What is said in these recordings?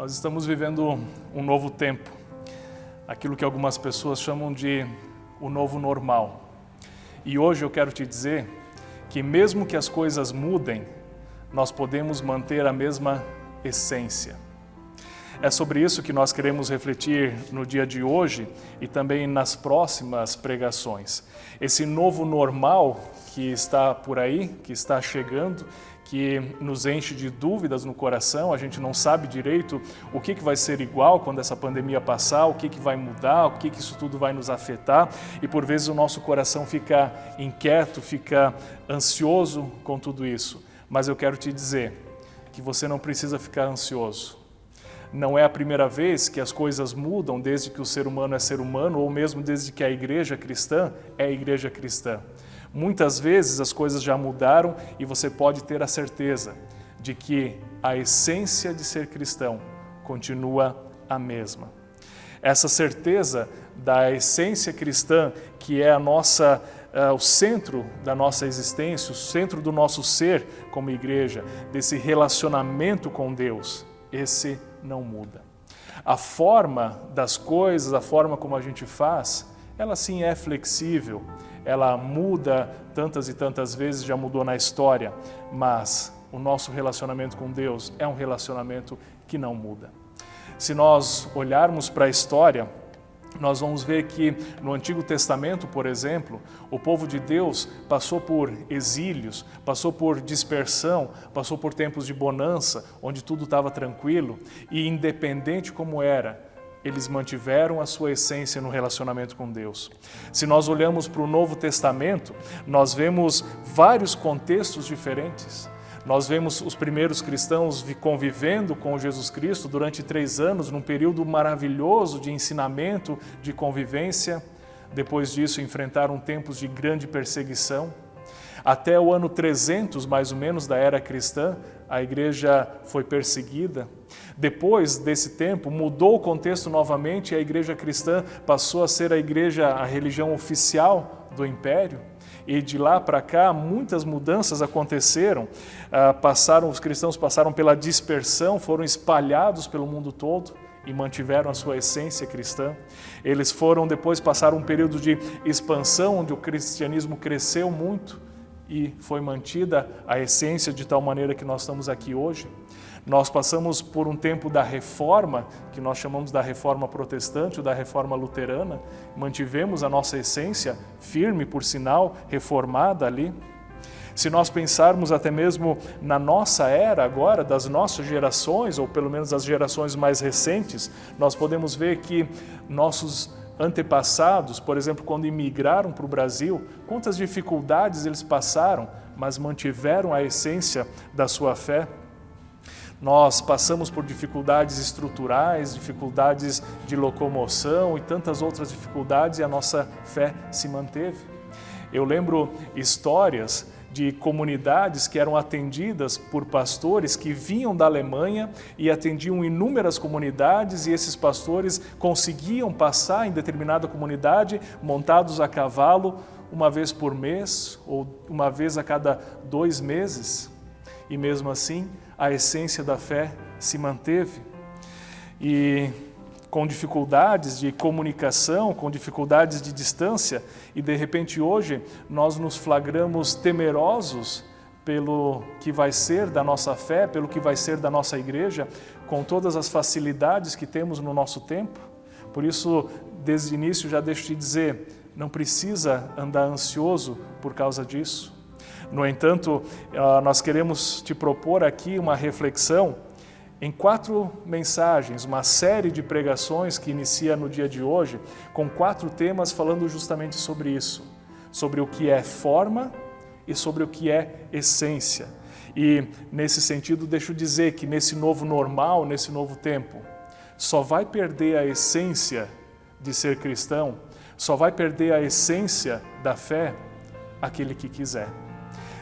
Nós estamos vivendo um novo tempo, aquilo que algumas pessoas chamam de o novo normal. E hoje eu quero te dizer que mesmo que as coisas mudem, nós podemos manter a mesma essência. É sobre isso que nós queremos refletir no dia de hoje e também nas próximas pregações. Esse novo normal que está por aí, que está chegando, que nos enche de dúvidas no coração, a gente não sabe direito o que vai ser igual quando essa pandemia passar, o que vai mudar, o que isso tudo vai nos afetar, e por vezes o nosso coração fica inquieto, fica ansioso com tudo isso. Mas eu quero te dizer que você não precisa ficar ansioso. Não é a primeira vez que as coisas mudam desde que o ser humano é ser humano, ou mesmo desde que a igreja cristã é a igreja cristã. Muitas vezes as coisas já mudaram e você pode ter a certeza de que a essência de ser cristão continua a mesma. Essa certeza da essência cristã, que é o centro da nossa existência, o centro do nosso ser como igreja, desse relacionamento com Deus, esse não muda. A forma das coisas, a forma como a gente faz, ela sim é flexível, ela muda tantas e tantas vezes, já mudou na história, mas o nosso relacionamento com Deus é um relacionamento que não muda. Se nós olharmos para a história, nós vamos ver que no Antigo Testamento, por exemplo, o povo de Deus passou por exílios, passou por dispersão, passou por tempos de bonança, onde tudo estava tranquilo, e independente como era, eles mantiveram a sua essência no relacionamento com Deus. Se nós olhamos para o Novo Testamento, nós vemos vários contextos diferentes. Nós vemos os primeiros cristãos convivendo com Jesus Cristo durante 3 anos, num período maravilhoso de ensinamento, de convivência. Depois disso, enfrentaram tempos de grande perseguição. Até o ano 300, mais ou menos, da era cristã, a igreja foi perseguida. Depois desse tempo, mudou o contexto novamente e a igreja cristã passou a ser a religião oficial do império. E de lá para cá, muitas mudanças aconteceram. Os cristãos passaram pela dispersão, foram espalhados pelo mundo todo e mantiveram a sua essência cristã. Eles depois passaram um período de expansão, onde o cristianismo cresceu muito e foi mantida a essência de tal maneira que nós estamos aqui hoje. Nós passamos por um tempo da reforma, que nós chamamos da reforma protestante ou da reforma luterana, mantivemos a nossa essência firme, por sinal, reformada ali. Se nós pensarmos até mesmo na nossa era agora, das nossas gerações, ou pelo menos as gerações mais recentes, nós podemos ver que nossos antepassados, por exemplo, quando imigraram para o Brasil, quantas dificuldades eles passaram, mas mantiveram a essência da sua fé. Nós passamos por dificuldades estruturais, dificuldades de locomoção e tantas outras dificuldades e a nossa fé se manteve. Eu lembro histórias de comunidades que eram atendidas por pastores que vinham da Alemanha e atendiam inúmeras comunidades, e esses pastores conseguiam passar em determinada comunidade montados a cavalo uma vez por mês ou uma vez a cada 2 meses. E mesmo assim, a essência da fé se manteve. E com dificuldades de comunicação, com dificuldades de distância, e de repente hoje nós nos flagramos temerosos pelo que vai ser da nossa fé, pelo que vai ser da nossa igreja, com todas as facilidades que temos no nosso tempo. Por isso, desde o início já deixo te dizer, não precisa andar ansioso por causa disso. No entanto, nós queremos te propor aqui uma reflexão em 4 mensagens, uma série de pregações que inicia no dia de hoje, com 4 temas falando justamente sobre isso, sobre o que é forma e sobre o que é essência. E nesse sentido, deixo dizer que nesse novo normal, nesse novo tempo, só vai perder a essência de ser cristão, só vai perder a essência da fé aquele que quiser.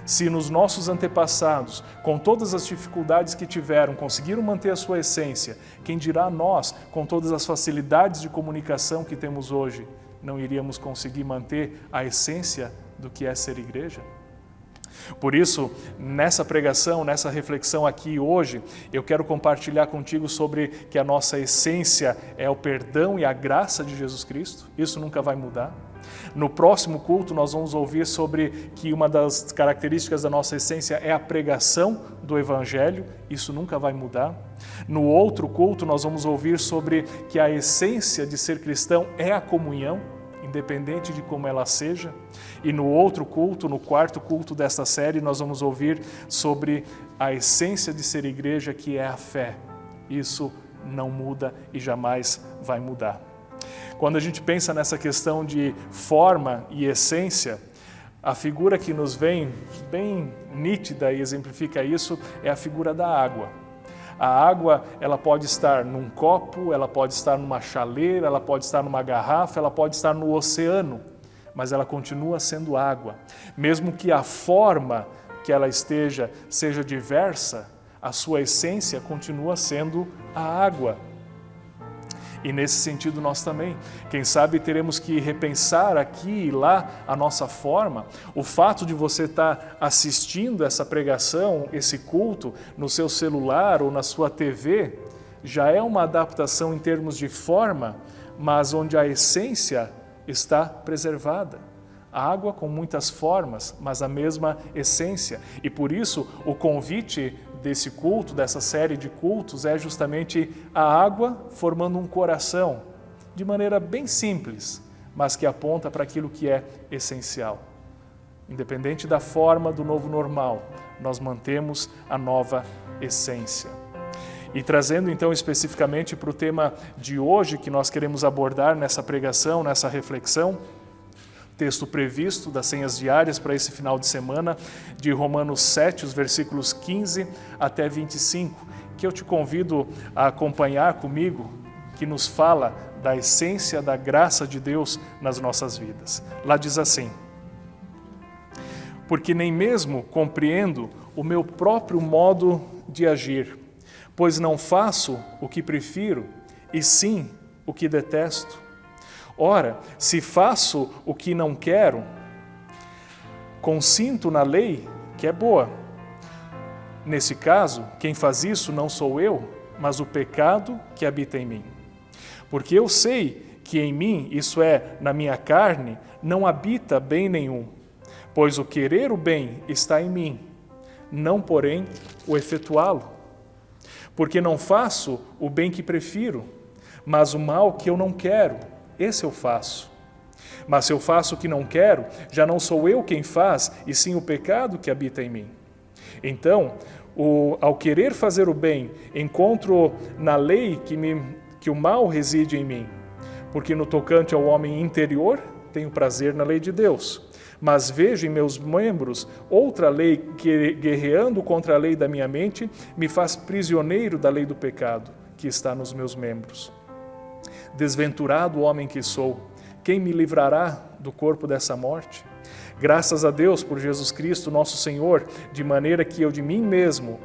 Se nos nossos antepassados, com todas as dificuldades que tiveram, conseguiram manter a sua essência, quem dirá nós, com todas as facilidades de comunicação que temos hoje, não iríamos conseguir manter a essência do que é ser igreja? Por isso, nessa pregação, nessa reflexão aqui hoje, eu quero compartilhar contigo sobre que a nossa essência é o perdão e a graça de Jesus Cristo. Isso nunca vai mudar. No próximo culto, nós vamos ouvir sobre que uma das características da nossa essência é a pregação do Evangelho. Isso nunca vai mudar. No outro culto, nós vamos ouvir sobre que a essência de ser cristão é a comunhão, independente de como ela seja. E no outro culto, no quarto culto desta série, nós vamos ouvir sobre a essência de ser igreja, que é a fé. Isso não muda e jamais vai mudar. Quando a gente pensa nessa questão de forma e essência, a figura que nos vem bem nítida e exemplifica isso é a figura da água. A água, ela pode estar num copo, ela pode estar numa chaleira, ela pode estar numa garrafa, ela pode estar no oceano, mas ela continua sendo água. Mesmo que a forma que ela esteja seja diversa, a sua essência continua sendo a água. E nesse sentido nós também, quem sabe teremos que repensar aqui e lá a nossa forma. O fato de você estar assistindo essa pregação, esse culto, no seu celular ou na sua TV, já é uma adaptação em termos de forma, mas onde a essência está preservada. A água com muitas formas, mas a mesma essência. E por isso o convite desse culto, dessa série de cultos, é justamente a água formando um coração, de maneira bem simples, mas que aponta para aquilo que é essencial. Independente da forma do novo normal, nós mantemos a nova essência. E trazendo então especificamente para o tema de hoje que nós queremos abordar nessa pregação, nessa reflexão, texto previsto das senhas diárias para esse final de semana, de Romanos 7, os versículos 15 até 25, que eu te convido a acompanhar comigo, que nos fala da essência da graça de Deus nas nossas vidas. Lá diz assim: porque nem mesmo compreendo o meu próprio modo de agir, pois não faço o que prefiro, e sim o que detesto. Ora, se faço o que não quero, consinto na lei que é boa. Nesse caso, quem faz isso não sou eu, mas o pecado que habita em mim. Porque eu sei que em mim, isso é, na minha carne, não habita bem nenhum, pois o querer o bem está em mim, não, porém, o efetuá-lo. Porque não faço o bem que prefiro, mas o mal que eu não quero, esse eu faço. Mas se eu faço o que não quero, já não sou eu quem faz, e sim o pecado que habita em mim. Então, ao querer fazer o bem, encontro na lei que o mal reside em mim. Porque no tocante ao homem interior, tenho prazer na lei de Deus. Mas vejo em meus membros outra lei que, guerreando contra a lei da minha mente, me faz prisioneiro da lei do pecado, que está nos meus membros. Desventurado homem que sou, quem me livrará do corpo dessa morte? Graças a Deus por Jesus Cristo, nosso Senhor, de maneira que eu de mim mesmo,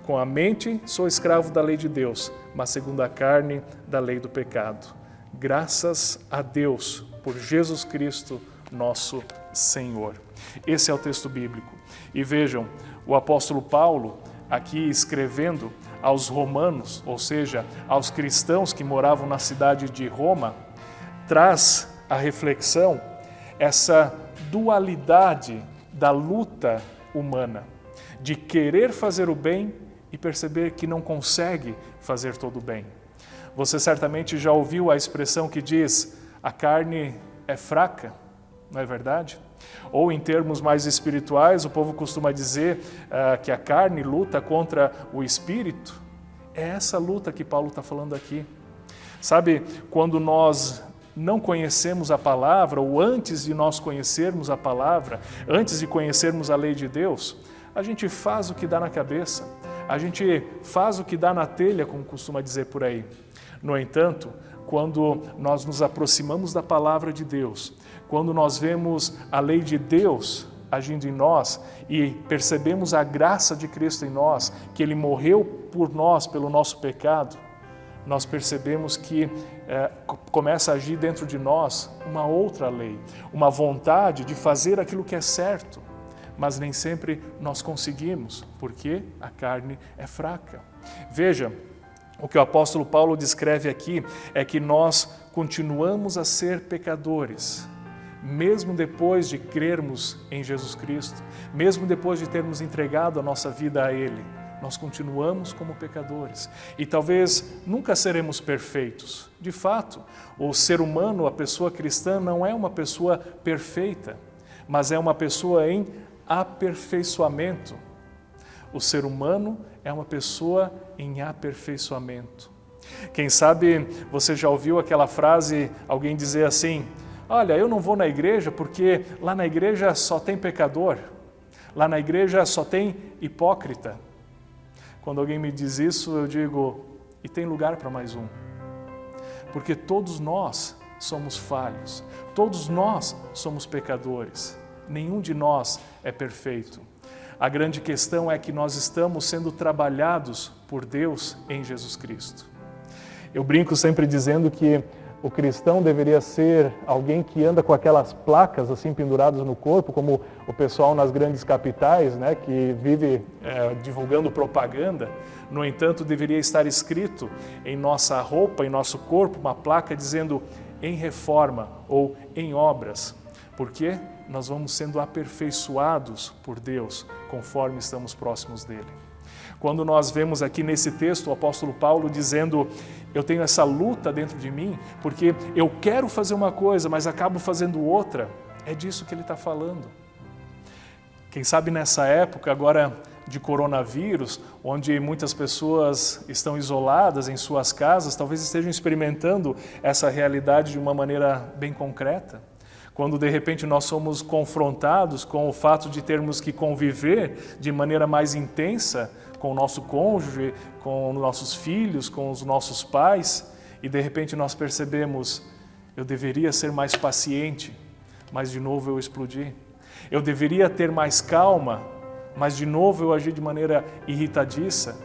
com a mente, sou escravo da lei de Deus, mas segundo a carne, da lei do pecado. Graças a Deus por Jesus Cristo, nosso Senhor. Esse é o texto bíblico. E vejam, o apóstolo Paulo, aqui escrevendo aos romanos, ou seja, aos cristãos que moravam na cidade de Roma, traz a reflexão, essa dualidade da luta humana, de querer fazer o bem e perceber que não consegue fazer todo o bem. Você certamente já ouviu a expressão que diz: a carne é fraca, não é verdade? Ou em termos mais espirituais, o povo costuma dizer que a carne luta contra o espírito. É essa luta que Paulo está falando aqui. Sabe, quando nós não conhecemos a palavra, ou antes de nós conhecermos a palavra, antes de conhecermos a lei de Deus, a gente faz o que dá na cabeça, a gente faz o que dá na telha, como costuma dizer por aí. No entanto, quando nós nos aproximamos da palavra de Deus, quando nós vemos a lei de Deus agindo em nós e percebemos a graça de Cristo em nós, que Ele morreu por nós, pelo nosso pecado, nós percebemos que começa a agir dentro de nós uma outra lei, uma vontade de fazer aquilo que é certo, mas nem sempre nós conseguimos, porque a carne é fraca. Veja, o que o apóstolo Paulo descreve aqui é que nós continuamos a ser pecadores, mesmo depois de crermos em Jesus Cristo, mesmo depois de termos entregado a nossa vida a Ele, nós continuamos como pecadores. E talvez nunca seremos perfeitos. De fato, o ser humano, a pessoa cristã, não é uma pessoa perfeita, mas é uma pessoa em aperfeiçoamento. O ser humano é uma pessoa em aperfeiçoamento. Quem sabe você já ouviu aquela frase, alguém dizer assim: olha, eu não vou na igreja porque lá na igreja só tem pecador, lá na igreja só tem hipócrita. Quando alguém me diz isso, eu digo, e tem lugar para mais um. Porque todos nós somos falhos, todos nós somos pecadores, nenhum de nós é perfeito. A grande questão é que nós estamos sendo trabalhados por Deus em Jesus Cristo. Eu brinco sempre dizendo que o cristão deveria ser alguém que anda com aquelas placas assim penduradas no corpo, como o pessoal nas grandes capitais, né, que vive divulgando propaganda. No entanto, deveria estar escrito em nossa roupa, em nosso corpo, uma placa dizendo em reforma ou em obras. Porque nós vamos sendo aperfeiçoados por Deus conforme estamos próximos dele. Quando nós vemos aqui nesse texto o apóstolo Paulo dizendo: eu tenho essa luta dentro de mim, porque eu quero fazer uma coisa, mas acabo fazendo outra, é disso que ele está falando. Quem sabe nessa época agora de coronavírus, onde muitas pessoas estão isoladas em suas casas, talvez estejam experimentando essa realidade de uma maneira bem concreta. Quando de repente nós somos confrontados com o fato de termos que conviver de maneira mais intensa com o nosso cônjuge, com os nossos filhos, com os nossos pais, e de repente nós percebemos: eu deveria ser mais paciente, mas de novo eu explodi. Eu deveria ter mais calma, mas de novo eu agi de maneira irritadiça.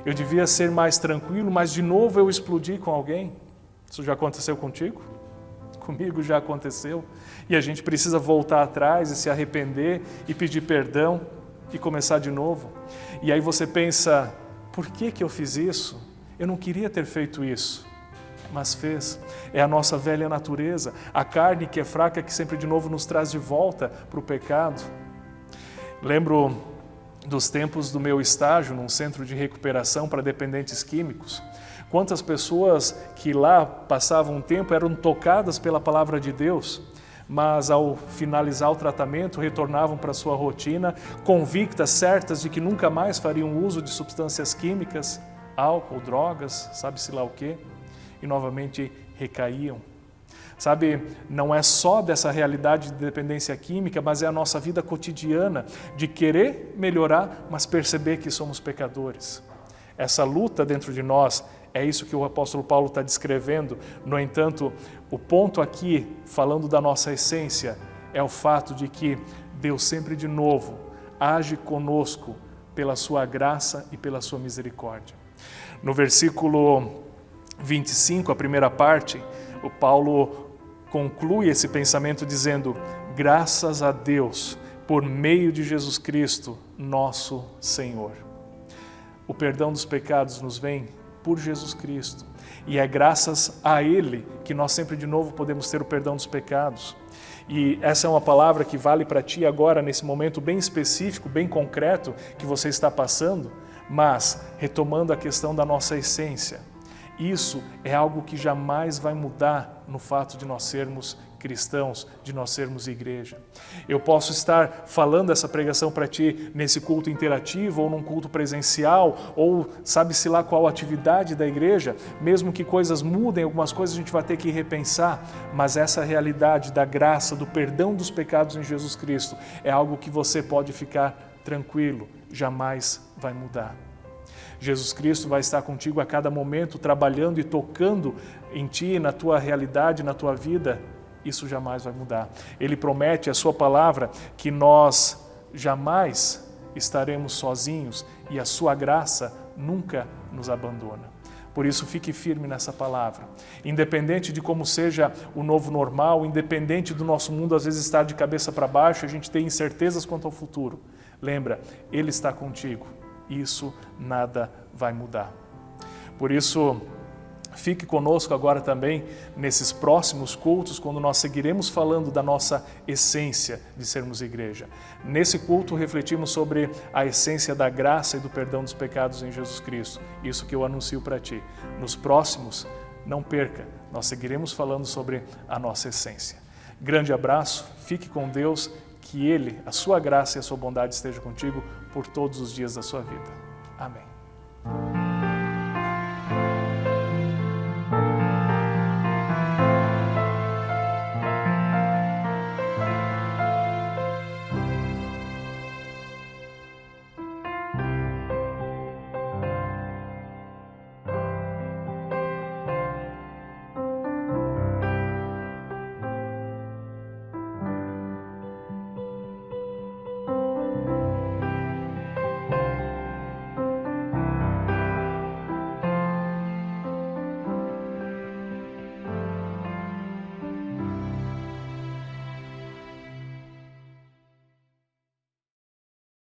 Eu devia ser mais tranquilo, mas de novo eu explodi com alguém. Isso já aconteceu contigo? Comigo já aconteceu. E a gente precisa voltar atrás e se arrepender e pedir perdão e começar de novo. E aí você pensa: por que eu fiz isso? Eu não queria ter feito isso, mas fez. É a nossa velha natureza, a carne que é fraca, que sempre de novo nos traz de volta para o pecado. Lembro dos tempos do meu estágio num centro de recuperação para dependentes químicos. Quantas pessoas que lá passavam um tempo eram tocadas pela palavra de Deus, mas ao finalizar o tratamento retornavam para sua rotina, convictas, certas de que nunca mais fariam uso de substâncias químicas, álcool, drogas, sabe-se lá o quê, e novamente recaíam. Sabe, não é só dessa realidade de dependência química, mas é a nossa vida cotidiana de querer melhorar, mas perceber que somos pecadores. Essa luta dentro de nós, é isso que o apóstolo Paulo está descrevendo. No entanto, o ponto aqui, falando da nossa essência, é o fato de que Deus sempre de novo age conosco pela sua graça e pela sua misericórdia. No versículo 25, a primeira parte, o Paulo conclui esse pensamento dizendo: graças a Deus por meio de Jesus Cristo, nosso Senhor. O perdão dos pecados nos vem por Jesus Cristo. E é graças a Ele que nós sempre de novo podemos ter o perdão dos pecados. E essa é uma palavra que vale para ti agora, nesse momento bem específico, bem concreto que você está passando, mas retomando a questão da nossa essência. Isso é algo que jamais vai mudar no fato de nós sermos cristãos, de nós sermos igreja. Eu posso estar falando essa pregação para ti nesse culto interativo ou num culto presencial ou sabe-se lá qual atividade da igreja, mesmo que coisas mudem, algumas coisas a gente vai ter que repensar, mas essa realidade da graça, do perdão dos pecados em Jesus Cristo é algo que você pode ficar tranquilo, jamais vai mudar. Jesus Cristo vai estar contigo a cada momento, trabalhando e tocando em ti, na tua realidade, na tua vida. Isso jamais vai mudar. Ele promete a sua palavra que nós jamais estaremos sozinhos e a sua graça nunca nos abandona. Por isso, fique firme nessa palavra. Independente de como seja o novo normal, independente do nosso mundo às vezes estar de cabeça para baixo, a gente tem incertezas quanto ao futuro. Lembra, Ele está contigo. Isso nada vai mudar. Por isso, fique conosco agora também nesses próximos cultos, quando nós seguiremos falando da nossa essência de sermos igreja. Nesse culto refletimos sobre a essência da graça e do perdão dos pecados em Jesus Cristo. Isso que eu anuncio para ti. Nos próximos, não perca, nós seguiremos falando sobre a nossa essência. Grande abraço, fique com Deus, que Ele, a sua graça e a sua bondade estejam contigo por todos os dias da sua vida. Amém.